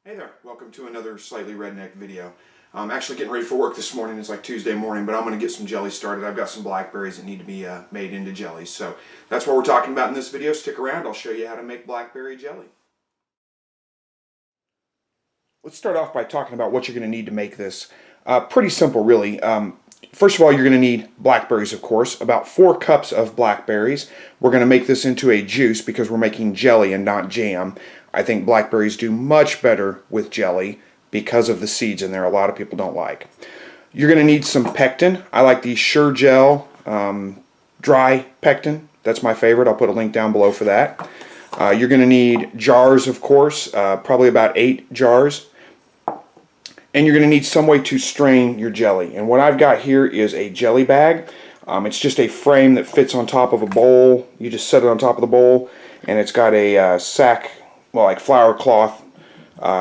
Hey there, welcome to another Slightly Redneck video. I'm actually getting ready for work this morning. It's like Tuesday morning, but I'm going to get some jelly started. I've got some blackberries that need to be made into jellies. So that's what we're talking about in this video. Stick around, I'll show you how to make blackberry jelly. Let's start off by talking about what you're going to need to make this. Pretty simple, really. First of all, you're going to need blackberries, of course, about 4 cups of blackberries. We're going to make this into a juice because we're making jelly and not jam. I think blackberries do much better with jelly because of the seeds in there. A lot of people don't like. You're going to need some pectin. I like the Sure Gel dry pectin. That's my favorite. I'll put a link down below for that. You're going to need jars, of course, probably about 8 jars. And you're going to need some way to strain your jelly. And what I've got here is a jelly bag. It's just a frame that fits on top of a bowl. You just set it on top of the bowl, and it's got a sack, well, like flour cloth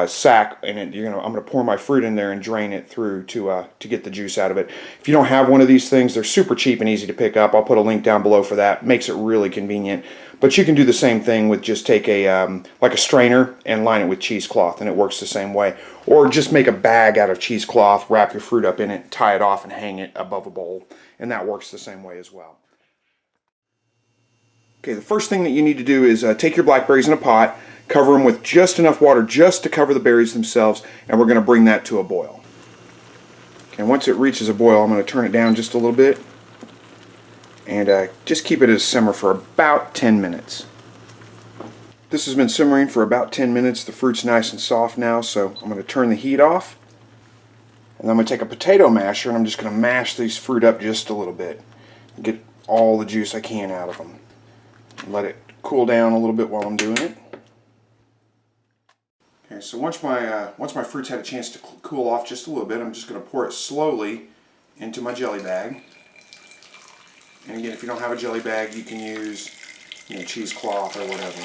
sack in it. I'm going to pour my fruit in there and drain it through to get the juice out of it. If you don't have one of these things, they're super cheap and easy to pick up. I'll put a link down below for that. Makes it really convenient. But you can do the same thing with just take a like a strainer and line it with cheesecloth, and it works the same way. Or just make a bag out of cheesecloth, wrap your fruit up in it, tie it off, and hang it above a bowl, and that works the same way as well. Okay, the first thing that you need to do is take your blackberries in a pot, cover them with just enough water just to cover the berries themselves, and we're going to bring that to a boil. Okay, once it reaches a boil, I'm going to turn it down just a little bit, and just keep it at a simmer for about 10 minutes. This has been simmering for about 10 minutes. The fruit's nice and soft now, so I'm going to turn the heat off. And I'm going to take a potato masher and I'm just going to mash these fruit up just a little bit. And get all the juice I can out of them. And let it cool down a little bit while I'm doing it. Okay, so once my fruit's had a chance to cool off just a little bit, I'm just going to pour it slowly into my jelly bag. And again, if you don't have a jelly bag, you can use cheesecloth or whatever.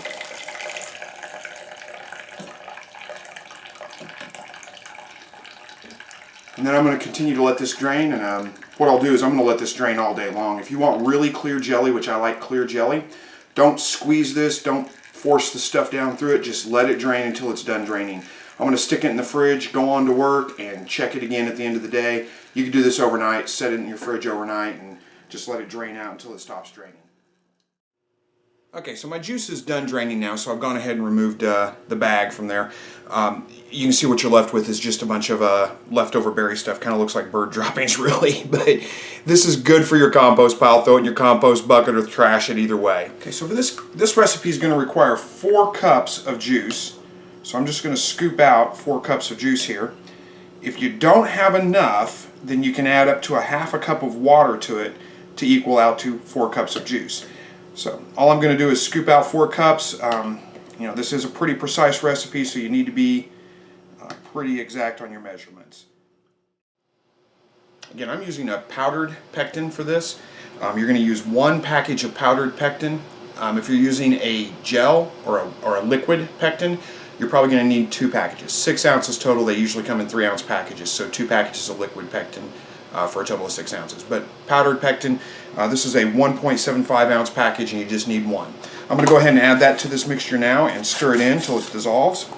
And then I'm going to continue to let this drain, and what I'll do is I'm going to let this drain all day long. If you want really clear jelly, which I like clear jelly, don't squeeze this, don't force the stuff down through it, just let it drain until it's done draining. I'm going to stick it in the fridge, go on to work, and check it again at the end of the day. You can do this overnight, set it in your fridge overnight, and just let it drain out until it stops draining. Okay, so my juice is done draining now, so I've gone ahead and removed the bag from there. You can see what you're left with is just a bunch of leftover berry stuff. Kind of looks like bird droppings, really, but this is good for your compost pile. Throw it in your compost bucket or trash it either way. Okay, so for this recipe is going to require 4 cups of juice. So I'm just going to scoop out 4 cups of juice here. If you don't have enough, then you can add up to a half a cup of water to it to equal out to 4 cups of juice. So all I'm going to do is scoop out 4 cups. This is a pretty precise recipe, so you need to be pretty exact on your measurements. Again, I'm using a powdered pectin for this. You're going to use 1 package of powdered pectin. If you're using a gel or a liquid pectin, you're probably going to need 2 packages. 6 ounces total. They usually come in 3-ounce packages, so 2 packages of liquid pectin for a total of 6 ounces. But powdered pectin, this is a 1.75 ounce package, and you just need 1. I'm going to go ahead and add that to this mixture now and stir it in until it dissolves.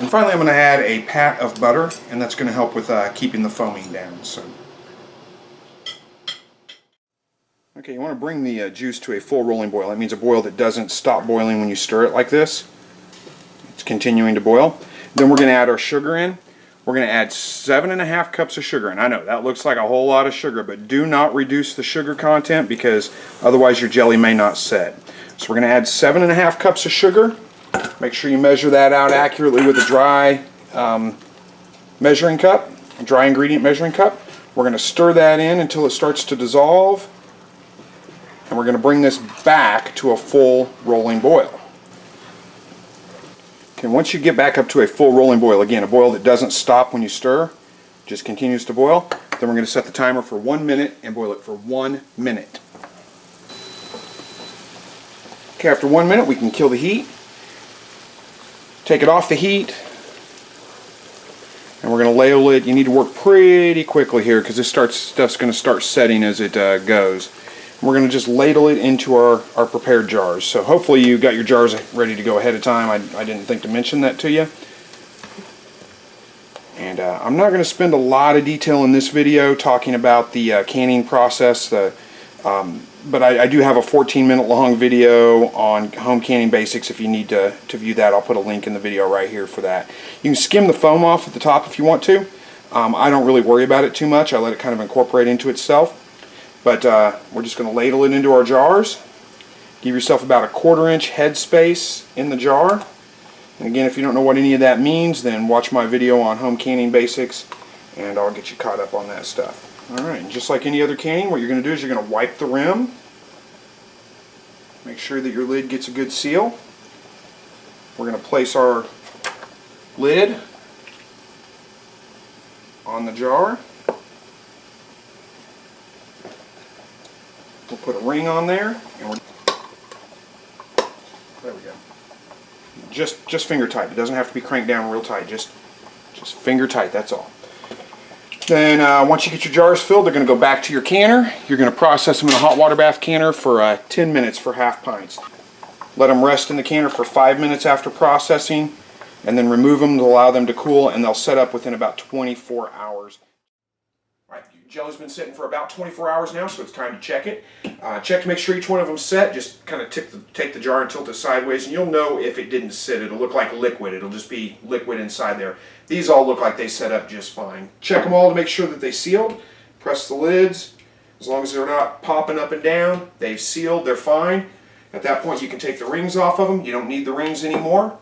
And finally, I'm going to add a pat of butter, and that's going to help with keeping the foaming down. Okay, you want to bring the juice to a full rolling boil. That means a boil that doesn't stop boiling when you stir it like this. It's continuing to boil. Then we're going to add our sugar in. We're going to add 7.5 cups of sugar in. I know that looks like a whole lot of sugar, but do not reduce the sugar content because otherwise your jelly may not set. So we're going to add 7.5 cups of sugar. Make sure you measure that out accurately with a dry measuring cup, a dry ingredient measuring cup. We're going to stir that in until it starts to dissolve. And we're going to bring this back to a full rolling boil. Okay, once you get back up to a full rolling boil, again, a boil that doesn't stop when you stir, just continues to boil, then we're going to set the timer for 1 minute and boil it for 1 minute. Okay, after 1 minute, we can kill the heat, take it off the heat, and we're going to ladle it. You need to work pretty quickly here because this stuff's going to start setting as it goes. And we're going to just ladle it into our prepared jars. So hopefully you got your jars ready to go ahead of time. I didn't think to mention that to you. And I'm not going to spend a lot of detail in this video talking about the canning process. But I do have a 14-minute long video on home canning basics if you need to view that. I'll put a link in the video right here for that. You can skim the foam off at the top if you want to. I don't really worry about it too much. I let it kind of incorporate into itself. But we're just going to ladle it into our jars. Give yourself about a 1/4 inch head space in the jar. And again, if you don't know what any of that means, then watch my video on home canning basics and I'll get you caught up on that stuff. Alright, and just like any other canning, what you're going to do is you're going to wipe the rim. Make sure that your lid gets a good seal. We're going to place our lid on the jar. We'll put a ring on there, and there we go. Just finger tight. It doesn't have to be cranked down real tight. Just finger tight. That's all. Then once you get your jars filled, they're going to go back to your canner. You're going to process them in a hot water bath canner for 10 minutes for half pints. Let them rest in the canner for 5 minutes after processing, and then remove them to allow them to cool, and they'll set up within about 24 hours. All right, your jelly's been sitting for about 24 hours now, so it's time to check it. Check to make sure each one of them set. Just kind of take the jar and tilt it sideways, and you'll know if it didn't sit. It'll look like liquid. It'll just be liquid inside there. These all look like they set up just fine. Check them all to make sure that they sealed. Press the lids. As long as they're not popping up and down, they've sealed, they're fine. At that point you can take the rings off of them. You don't need the rings anymore.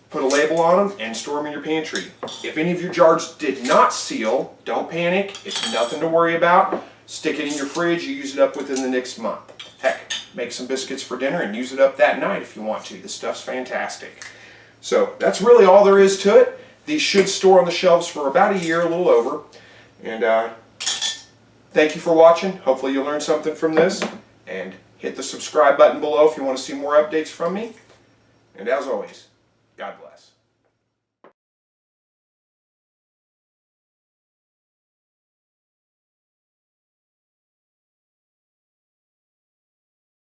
Put a label on them and store them in your pantry. If any of your jars did not seal, don't panic. It's nothing to worry about. Stick it in your fridge. You use it up within the next month. Heck, make some biscuits for dinner and use it up that night if you want to. This stuff's fantastic. So that's really all there is to it. These should store on the shelves for about a year, a little over. And thank you for watching. Hopefully you learned something from this. And hit the subscribe button below if you want to see more updates from me. And as always, God bless.